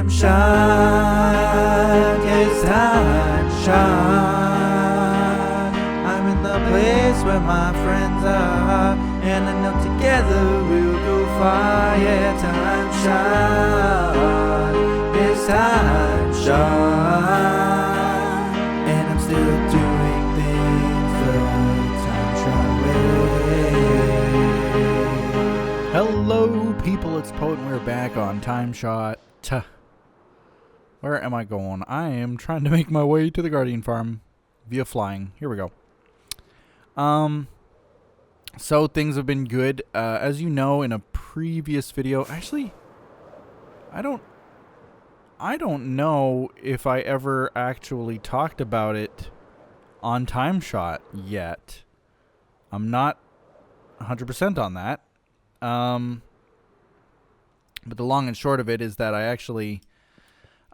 TimeShot, yes, TimeShot. I'm in the place where my friends are, and I know together we'll go far. Yeah, TimeShot, yes, TimeShot. And I'm still doing things the TimeShot way. Hello, people. It's Poet, and we're back on TimeShot. Where am I going? I am trying to make my way to the Guardian Farm via flying. Here we go. So things have been good. As you know, in a previous video, actually, I don't know if I ever actually talked about it on TimeShot yet. I'm not 100% on that. But the long and short of it is that I actually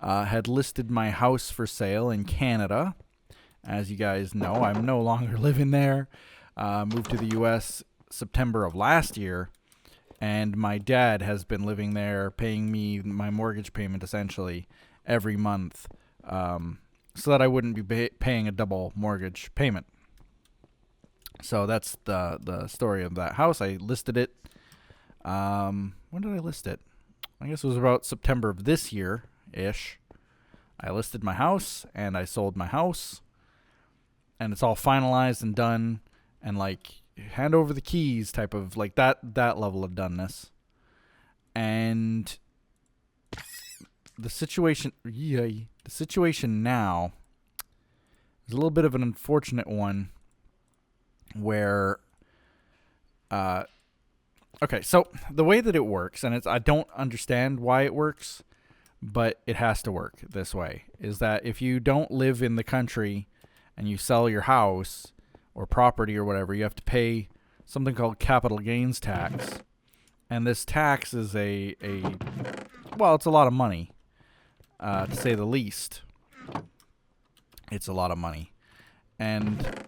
had listed my house for sale in Canada. As you guys know, I'm no longer living there. Moved to the U.S. September of last year, and my dad has been living there, paying me my mortgage payment essentially every month, so that I wouldn't be paying a double mortgage payment. So that's the story of that house. I listed it. When did I list it? I guess it was about September of this year-ish. I listed my house, and I sold my house, and it's all finalized and done, and like hand over the keys type of like that level of doneness. And the situation now is a little bit of an unfortunate one where okay, so the way that it works, and I don't understand why it works, but it has to work this way, is that if you don't live in the country and you sell your house or property or whatever, you have to pay something called capital gains tax. And this tax is well, it's a lot of money, to say the least. It's a lot of money. And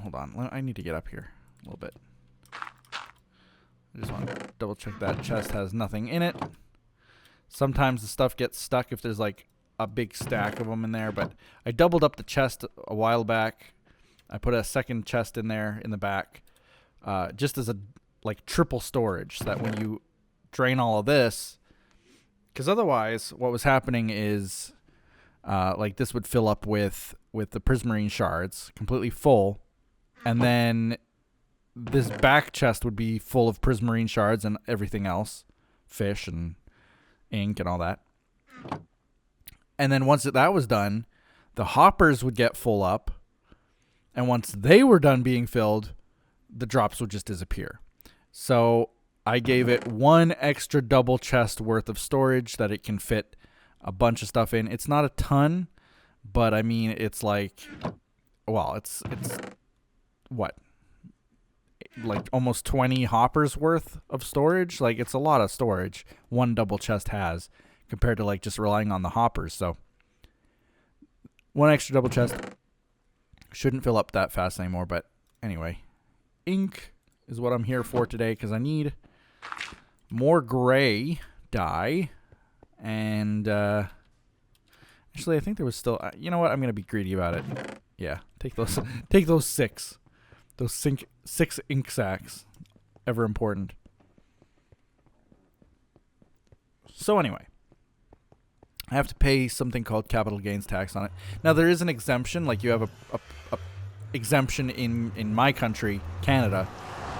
hold on, I need to get up here a little bit. I just want to double check that chest has nothing in it. Sometimes the stuff gets stuck if there's like a big stack of them in there, but I doubled up the chest a while back. I put a second chest in there in the back, just as a like triple storage, so that when you drain all of this, because otherwise what was happening is like this would fill up with the prismarine shards completely full, and then this back chest would be full of prismarine shards and everything else, fish and ink and all that. And then once that was done, the hoppers would get full up, and once they were done being filled, the drops would just disappear. So I gave it one extra double chest worth of storage that it can fit a bunch of stuff in. It's not a ton, but I mean, it's like, well, it's what? Like almost 20 hoppers worth of storage. Like, it's a lot of storage one double chest has compared to like just relying on the hoppers. So one extra double chest shouldn't fill up that fast anymore. But anyway, ink is what I'm here for today, because I need more gray dye. And actually, I think there was still, you know what, I'm gonna be greedy about it. Yeah, take those six ink sacks, ever important. So anyway, I have to pay something called capital gains tax on it. Now, there is an exemption, like you have a exemption in my country, Canada,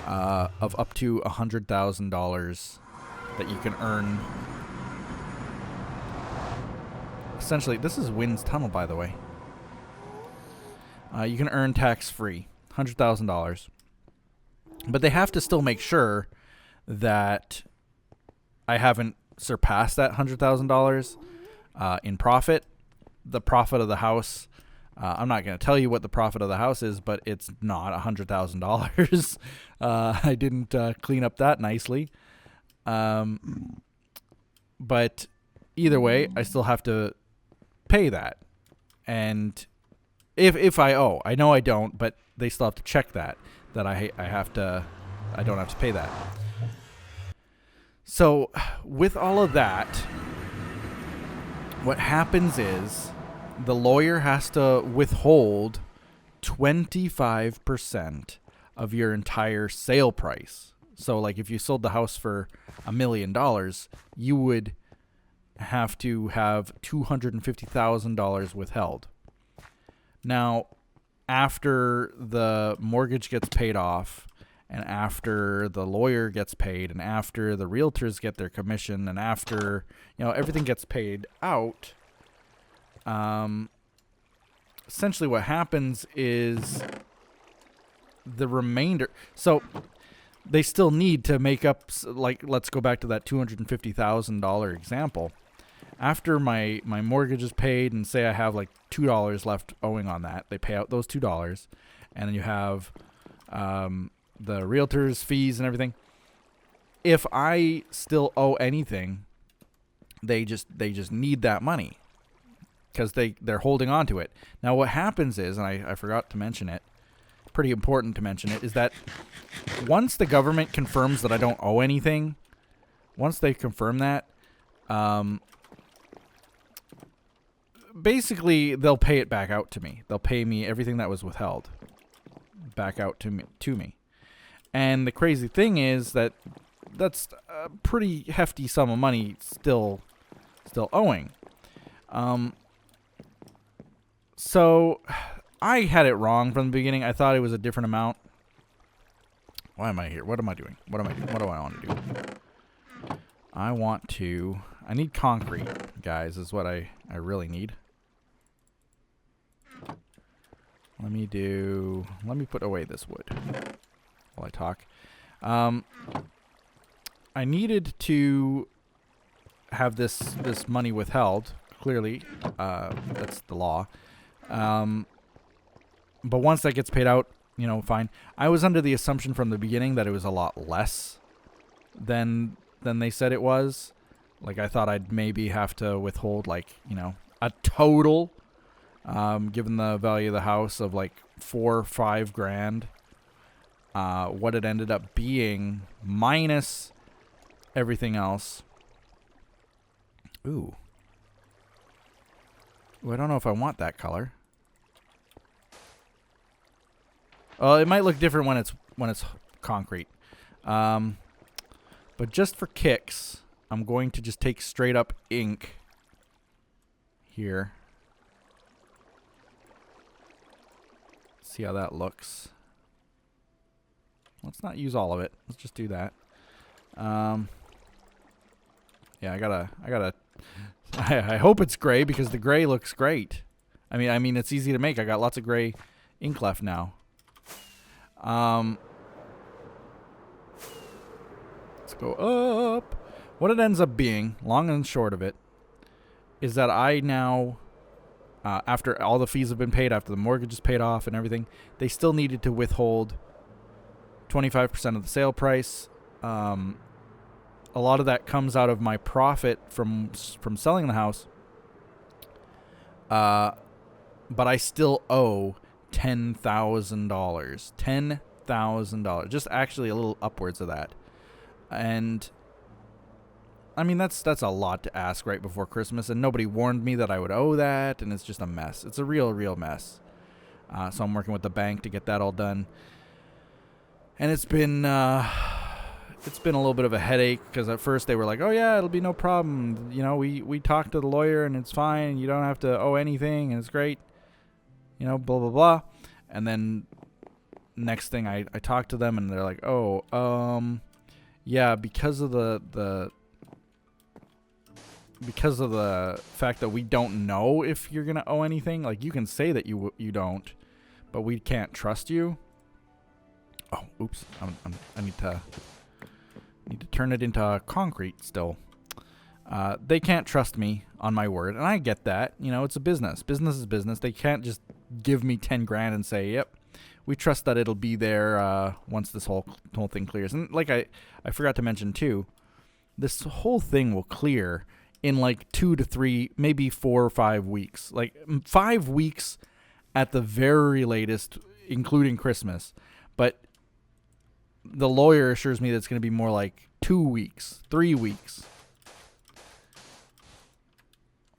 of up to $100,000 that you can earn. Essentially, this is Wynn's Tunnel, by the way. You can earn tax-free $100,000, but they have to still make sure that I haven't surpassed that $100,000 in profit. The profit of the house, I'm not going to tell you what the profit of the house is, but it's not $100,000. I didn't clean up that nicely. But either way, I still have to pay that. And if I owe, I know I don't, but they still have to check that I don't have to pay that. So with all of that, what happens is the lawyer has to withhold 25% of your entire sale price. So like if you sold the house for $1 million, you would have to have $250,000 withheld. Now, after the mortgage gets paid off, and after the lawyer gets paid, and after the realtors get their commission, and after, you know, everything gets paid out, essentially what happens is the remainder. So they still need to make up, like, let's go back to that $250,000 example. After my mortgage is paid, and say I have like $2 left owing on that, they pay out those $2, and then you have the realtor's fees and everything. If I still owe anything, they just need that money because they're holding on to it. Now what happens is, and I forgot to mention it, pretty important to mention it, is that once the government confirms that I don't owe anything, once they confirm that, basically they'll pay it back out to me. They'll pay me everything that was withheld back out to me. And the crazy thing is that that's a pretty hefty sum of money still owing. So I had it wrong from the beginning. I thought it was a different amount. Why am I here? What am I doing? What do I want to do? I need concrete, guys, is what I really need. Let me put away this wood while I talk. I needed to have this money withheld. Clearly, that's the law. But once that gets paid out, you know, fine. I was under the assumption from the beginning that it was a lot less than they said it was. Like, I thought I'd maybe have to withhold, like, you know, a total, given the value of the house, of like $4 or $5 grand. What it ended up being minus everything else. Ooh, I don't know if I want that color. It might look different when it's concrete. But just for kicks, I'm going to just take straight up ink here. See how that looks. Let's not use all of it. Let's just do that. Yeah, I hope it's gray because the gray looks great. I mean it's easy to make. I got lots of gray ink left now. Let's go up. What it ends up being, long and short of it, is that I now, after all the fees have been paid, after the mortgage is paid off and everything, they still needed to withhold 25% of the sale price. A lot of that comes out of my profit from selling the house. But I still owe $10,000. $10,000. Just actually a little upwards of that. And I mean, that's a lot to ask right before Christmas, and nobody warned me that I would owe that, and it's just a mess. It's a real mess. So I'm working with the bank to get that all done. And it's been a little bit of a headache because at first they were like, "Oh yeah, it'll be no problem. You know, we talked to the lawyer and it's fine. You don't have to owe anything and it's great. You know, blah blah blah." And then next thing I talked to them and they're like, "Oh, yeah, because of the fact that we don't know if you're gonna owe anything. Like, you can say that you don't, but we can't trust you." Oh, oops! I need to turn it into concrete still. They can't trust me on my word, and I get that. You know, it's a business. Business is business. They can't just give me 10 grand and say, "Yep, we trust that it'll be there once this whole thing clears." And like I forgot to mention too, this whole thing will clear in like 2 to 3, maybe 4 or 5 weeks. Like 5 weeks at the very latest, including Christmas. But the lawyer assures me that it's going to be more like 2 weeks, 3 weeks.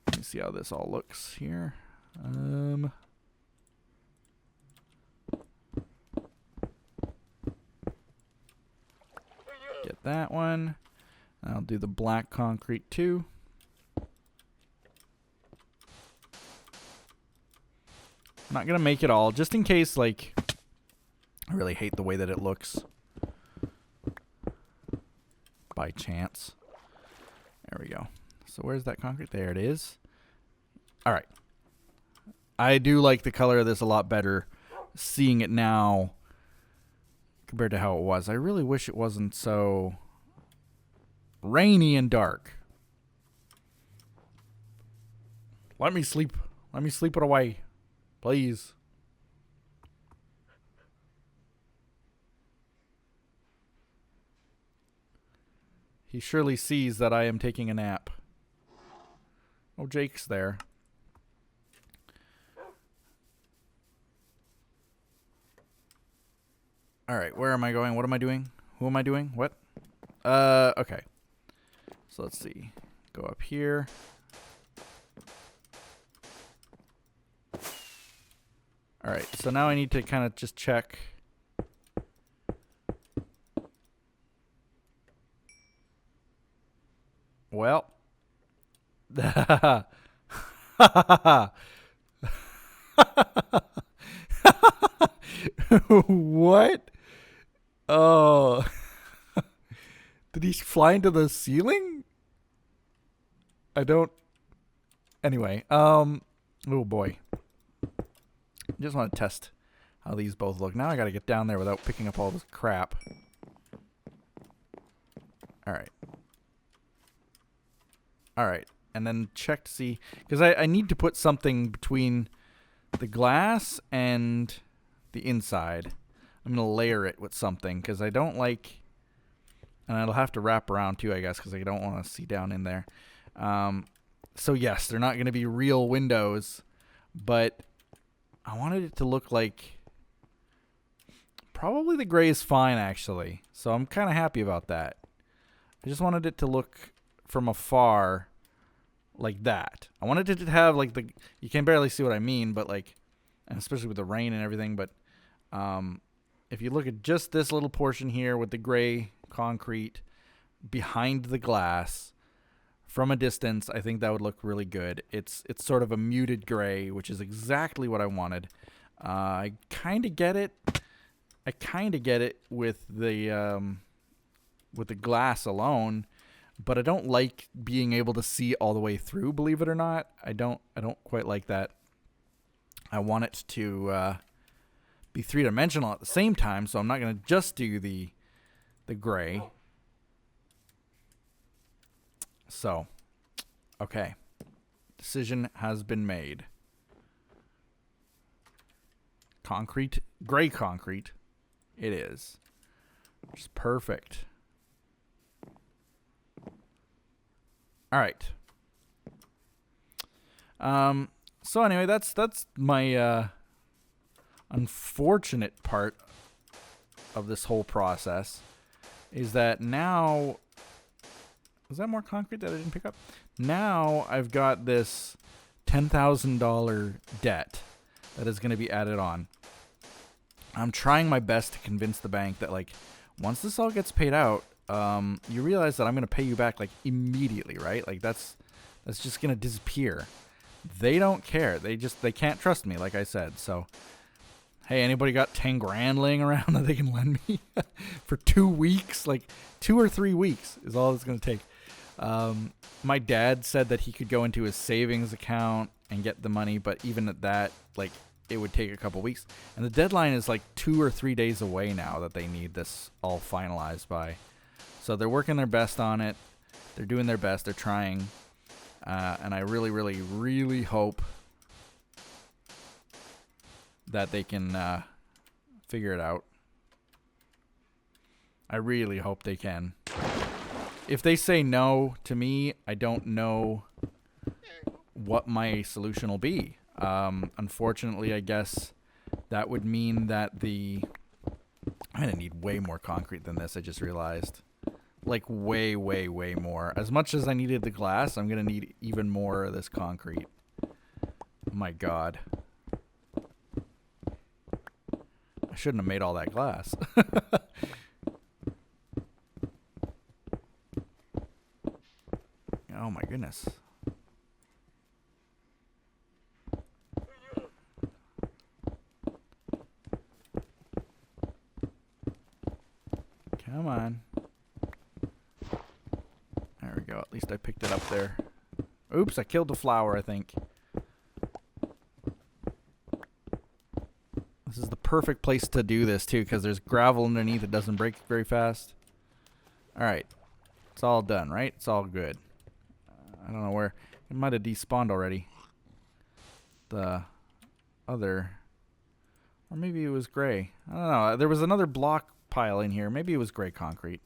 Let me see how this all looks here. Get that one. I'll do the black concrete too. I'm not gonna make it all, just in case, like, I really hate the way that it looks. By chance. There we go. So where's that concrete? There it is. Alright. I do like the color of this a lot better, seeing it now compared to how it was. I really wish it wasn't so rainy and dark. Let me sleep. Let me sleep it away. Please. He surely sees that I am taking a nap. Oh, Jake's there. Alright, where am I going? What am I doing? Who am I doing? What? Okay. So let's see. Go up here. Alright, so now I need to kind of just check. Well. What? Oh. Did he fly into the ceiling? I don't. Anyway, oh boy. Just want to test how these both look. Now I got to get down there without picking up all this crap. Alright. Alright. And then check to see. Because I need to put something between the glass and the inside. I'm going to layer it with something. Because I don't like... And it'll have to wrap around too, I guess. Because I don't want to see down in there. So yes, they're not going to be real windows. But I wanted it to look like... Probably the gray is fine, actually. So I'm kind of happy about that. I just wanted it to look from afar like that. I wanted it to have like the... You can barely see what I mean, but like... And especially with the rain and everything, but... if you look at just this little portion here with the gray concrete behind the glass... From a distance, I think that would look really good. It's sort of a muted gray, which is exactly what I wanted. I kind of get it. I kind of get it with the glass alone, but I don't like being able to see all the way through. Believe it or not, I don't quite like that. I want it to be three-dimensional at the same time, so I'm not going to just do the gray. So, okay. Decision has been made. Concrete, gray concrete, it is. Which is perfect. All right. So anyway, that's my unfortunate part of this whole process. Is that now... Was that more concrete that I didn't pick up? Now I've got this $10,000 debt that is going to be added on. I'm trying my best to convince the bank that, like, once this all gets paid out, you realize that I'm going to pay you back, like, immediately, right? Like, that's just going to disappear. They don't care. They can't trust me, like I said. So, hey, anybody got 10 grand laying around that they can lend me for 2 weeks? Like, 2 or 3 weeks is all it's going to take. My dad said that he could go into his savings account and get the money, but even at that, like, it would take a couple weeks. And the deadline is like 2 or 3 days away now that they need this all finalized by. So they're working their best on it. They're doing their best. They're trying. And I really, really, really hope that they can figure it out. I really hope they can. If they say no to me, I don't know what my solution will be. Unfortunately, I guess that would mean that I'm going to need way more concrete than this, I just realized. like way, way, way more. As much as I needed the glass, I'm gonna need even more of this concrete. Oh my god. I shouldn't have made all that glass. Oh my goodness. Come on. There we go. At least I picked it up there. Oops, I killed the flower, I think. This is the perfect place to do this, too, because there's gravel underneath. It doesn't break very fast. Alright. It's all done, right? It's all good. I don't know where. It might have despawned already. The other... Or maybe it was gray. I don't know. There was another block pile in here. Maybe it was gray concrete.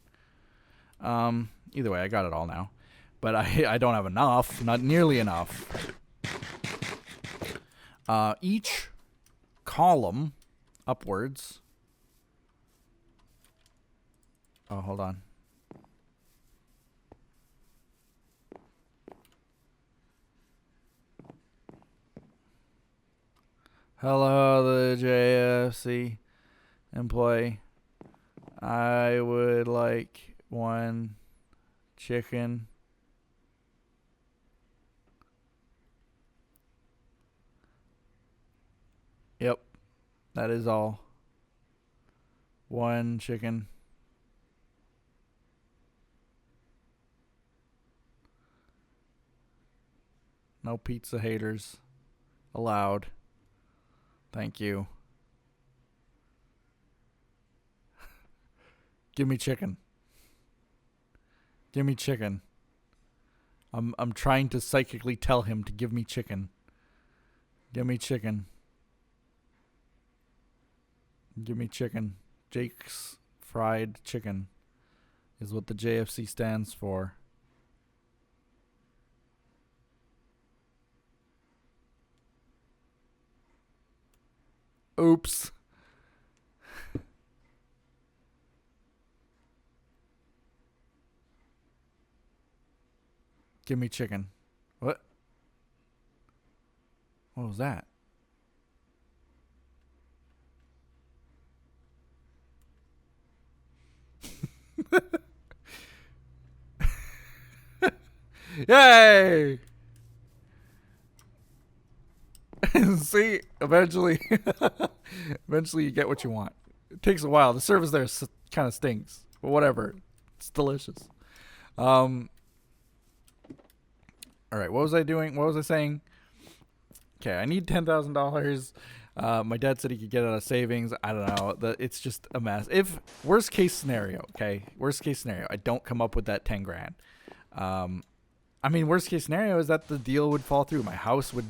Either way, I got it all now. But I don't have enough. Not nearly enough. Each column upwards. Oh, hold on. Hello, the JFC employee. I would like 1 chicken. Yep, that is all. 1 chicken. No pizza haters allowed. Thank you. Give me chicken. Give me chicken. I'm trying to psychically tell him to give me chicken. Give me chicken. Give me chicken. Jake's fried chicken is what the JFC stands for. Oops. Give me chicken. What? What was that? Yay! See, eventually you get what you want. It takes a while. The service there kind of stinks, but whatever. It's delicious. All right, what was I doing? What was I saying? Okay, I need $10,000. My dad said he could get it out of savings. I don't know. It's just a mess. If worst case scenario, okay, worst case scenario, I don't come up with that 10 grand. I mean, worst case scenario is that the deal would fall through. My house would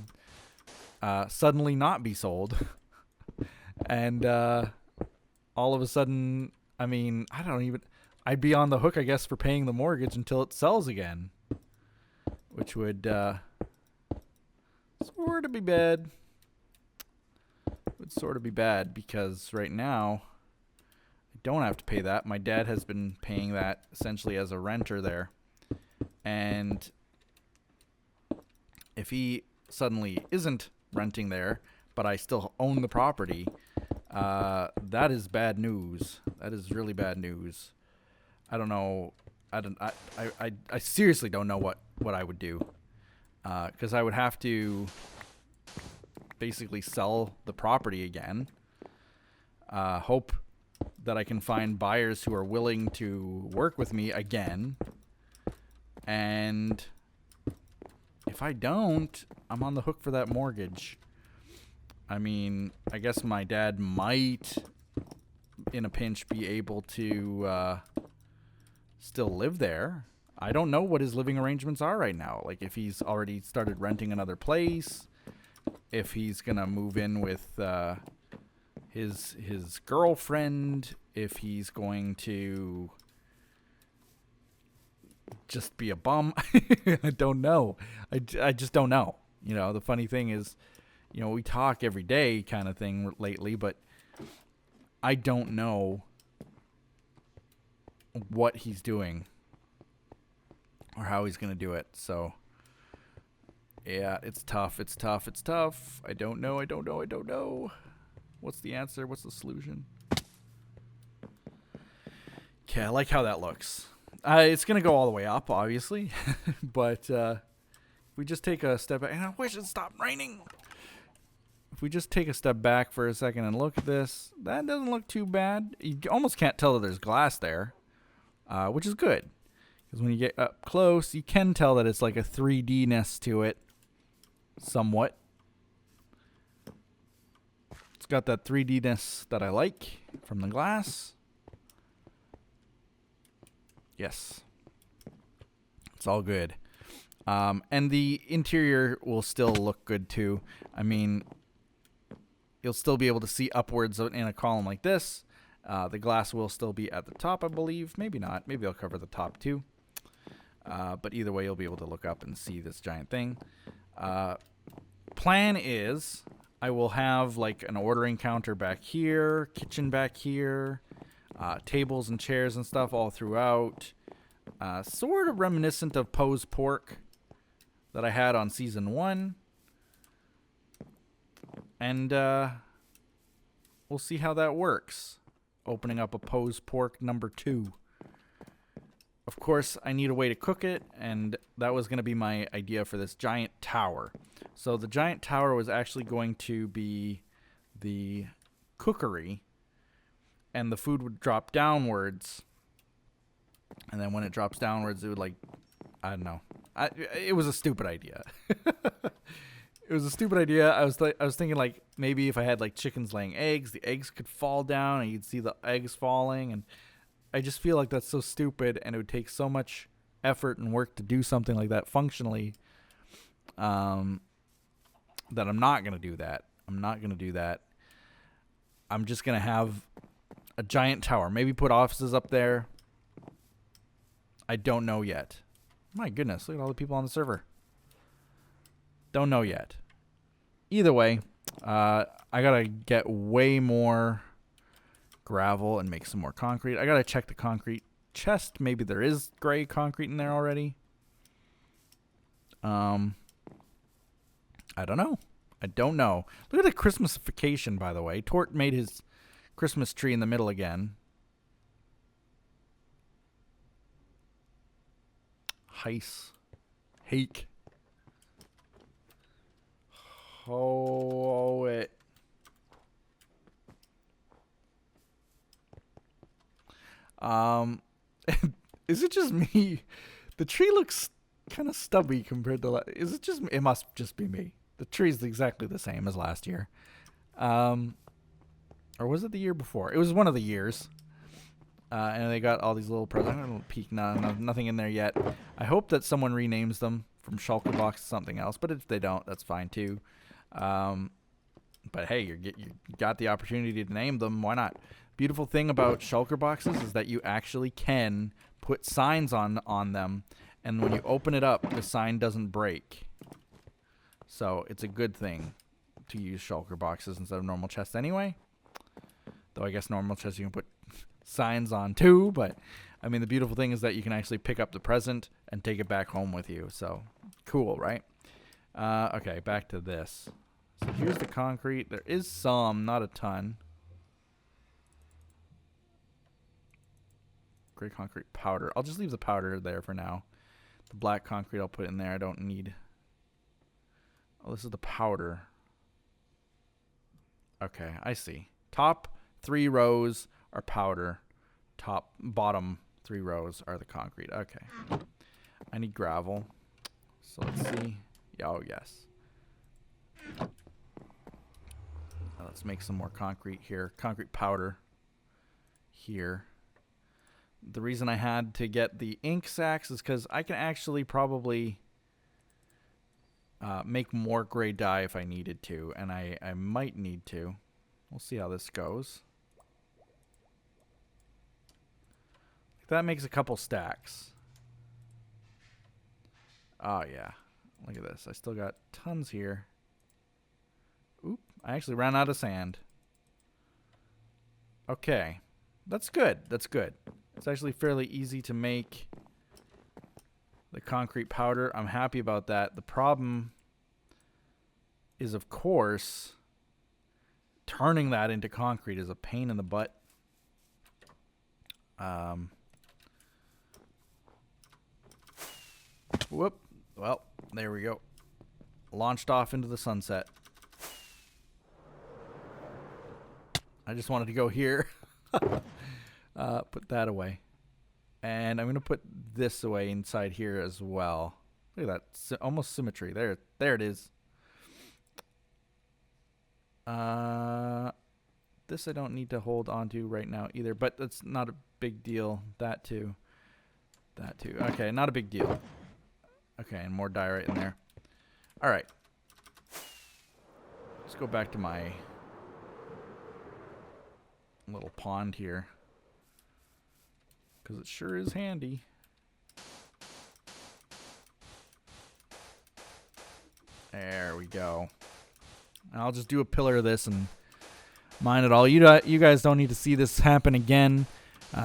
suddenly not be sold, and all of a sudden, I mean, I'd be on the hook, I guess, for paying the mortgage until it sells again, which would sort of be bad. Would sort of be bad because right now I don't have to pay that. My dad has been paying that essentially as a renter there, and if he suddenly isn't renting there, but I still own the property, that is bad news. That is really bad news. I don't know. I seriously don't know what I would do, because I would have to basically sell the property again, hope that I can find buyers who are willing to work with me again, and if I don't, I'm on the hook for that mortgage. I mean, I guess my dad might, in a pinch, be able to still live there. I don't know what his living arrangements are right now. Like, if he's already started renting another place, if he's going to move in with his girlfriend, if he's going to just be a bum. I don't know. I just don't know. You know, the funny thing is, you know, we talk every day kind of thing lately, but I don't know what he's doing or how he's going to do it. So, yeah, it's tough. It's tough. It's tough. I don't know. I don't know. I don't know. What's the answer? What's the solution? Okay, I like how that looks. It's going to go all the way up, obviously. But if we just take a step back. And I wish it stopped raining. If we just take a step back for a second and look at this, that doesn't look too bad. You almost can't tell that there's glass there, which is good. Because when you get up close, you can tell that it's like a 3D-ness to it, somewhat. It's got that 3D-ness that I like from the glass. Yes. It's all good. And the interior will still look good too. I mean, you'll still be able to see upwards in a column like this. The glass will still be at the top, I believe. Maybe not. Maybe I'll cover the top too. But either way, you'll be able to look up and see this giant thing. Plan is I will have like an ordering counter back here, kitchen back here, tables and chairs and stuff all throughout. Sort of reminiscent of Poe's Pork that I had on season 1. And we'll see how that works. Opening up a Poe's Pork number 2. Of course, I need a way to cook it, and that was going to be my idea for this giant tower. So the giant tower was actually going to be the cookery, and the food would drop downwards. And then when it drops downwards, it would like, I don't know. It was a stupid idea. It was a stupid idea. I was thinking like maybe if I had like chickens laying eggs, the eggs could fall down and you'd see the eggs falling. And I just feel like that's so stupid, and it would take so much effort and work to do something like that functionally. That I'm not gonna do that. I'm not gonna do that. I'm just gonna have a giant tower. Maybe put offices up there. I don't know yet. My goodness, look at all the people on the server. Don't know yet. Either way, I gotta get way more gravel and make some more concrete. I gotta check the concrete chest. Maybe there is gray concrete in there already. I don't know. I don't know. Look at the Christmasification, by the way. Tort made his Christmas tree in the middle again. Heis. Hake. Oh, it. Is it just me? The tree looks kind of stubby compared to... Is it just... It must just be me. The tree's exactly the same as last year. Or was it the year before? It was one of the years. And they got all these little presents. I don't peek. Nothing in there yet. I hope that someone renames them from Shulker Box to something else. But if they don't, that's fine too. But hey, you got the opportunity to name them. Why not? Beautiful thing about Shulker Boxes is that you actually can put signs on them. And when you open it up, the sign doesn't break. So it's a good thing to use Shulker Boxes instead of normal chests anyway. Though I guess normal chests you can put signs on too. But I mean, the beautiful thing is that you can actually pick up the present and take it back home with you. So cool, right? Okay, back to this. So here's the concrete. There is some, not a ton. Gray concrete powder. I'll just leave the powder there for now. The black concrete I'll put in there. I don't need... Oh, this is the powder. Okay, I see. Top 3 rows are powder. Bottom 3 rows are the concrete. Okay. I need gravel. So let's see. Oh, yes. Let's make some more concrete here. Concrete powder here. The reason I had to get the ink sacks is because I can actually probably make more gray dye if I needed to. And I might need to. We'll see how this goes. That makes a couple stacks. Oh, yeah. Look at this. I still got tons here. Oop. I actually ran out of sand. Okay. That's good. That's good. It's actually fairly easy to make the concrete powder. I'm happy about that. The problem is, of course, turning that into concrete is a pain in the butt. Whoop. Well, there we go. Launched off into the sunset. I just wanted to go here. Put that away. And I'm going to put this away inside here as well. Look at that. Almost symmetry. There it is. This I don't need to hold onto right now either, but that's not a big deal. That too. That too. Okay, not a big deal. Okay, and more diorite in there. All right. Let's go back to my little pond here, because it sure is handy. There we go. And I'll just do a pillar of this and mine it all. You guys don't need to see this happen again.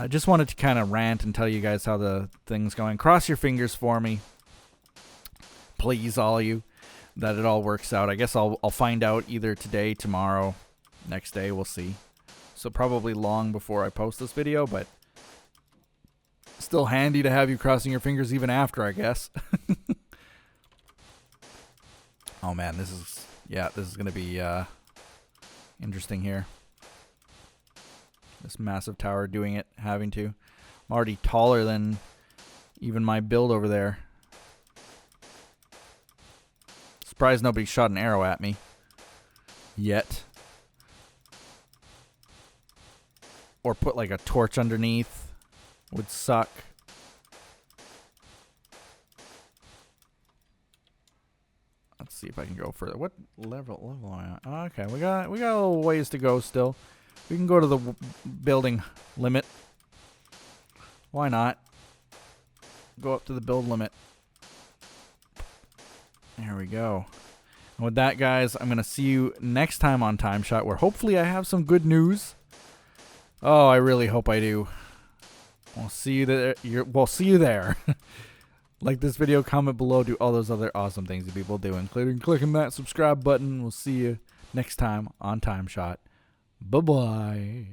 Just wanted to kind of rant and tell you guys how the thing's going. Cross your fingers for me, please, all of you, that it all works out. I guess I'll find out either today, tomorrow, next day. We'll see. So probably long before I post this video, but still handy to have you crossing your fingers even after, I guess. Oh man, this is gonna be interesting here. This massive tower doing it, having to. I'm already taller than even my build over there. Surprised nobody shot an arrow at me yet. Or put like a torch underneath. Would suck. Let's see if I can go further. What level am I on? Okay, we got a little ways to go still. We can go to the building limit. Why not? Go up to the build limit. There we go. And with that, guys, I'm going to see you next time on TimeShot, where hopefully I have some good news. Oh, I really hope I do. We'll see you there. We'll see you there. Like this video, comment below, do all those other awesome things that people do, including clicking that subscribe button. We'll see you next time on TimeShot. Bye-bye.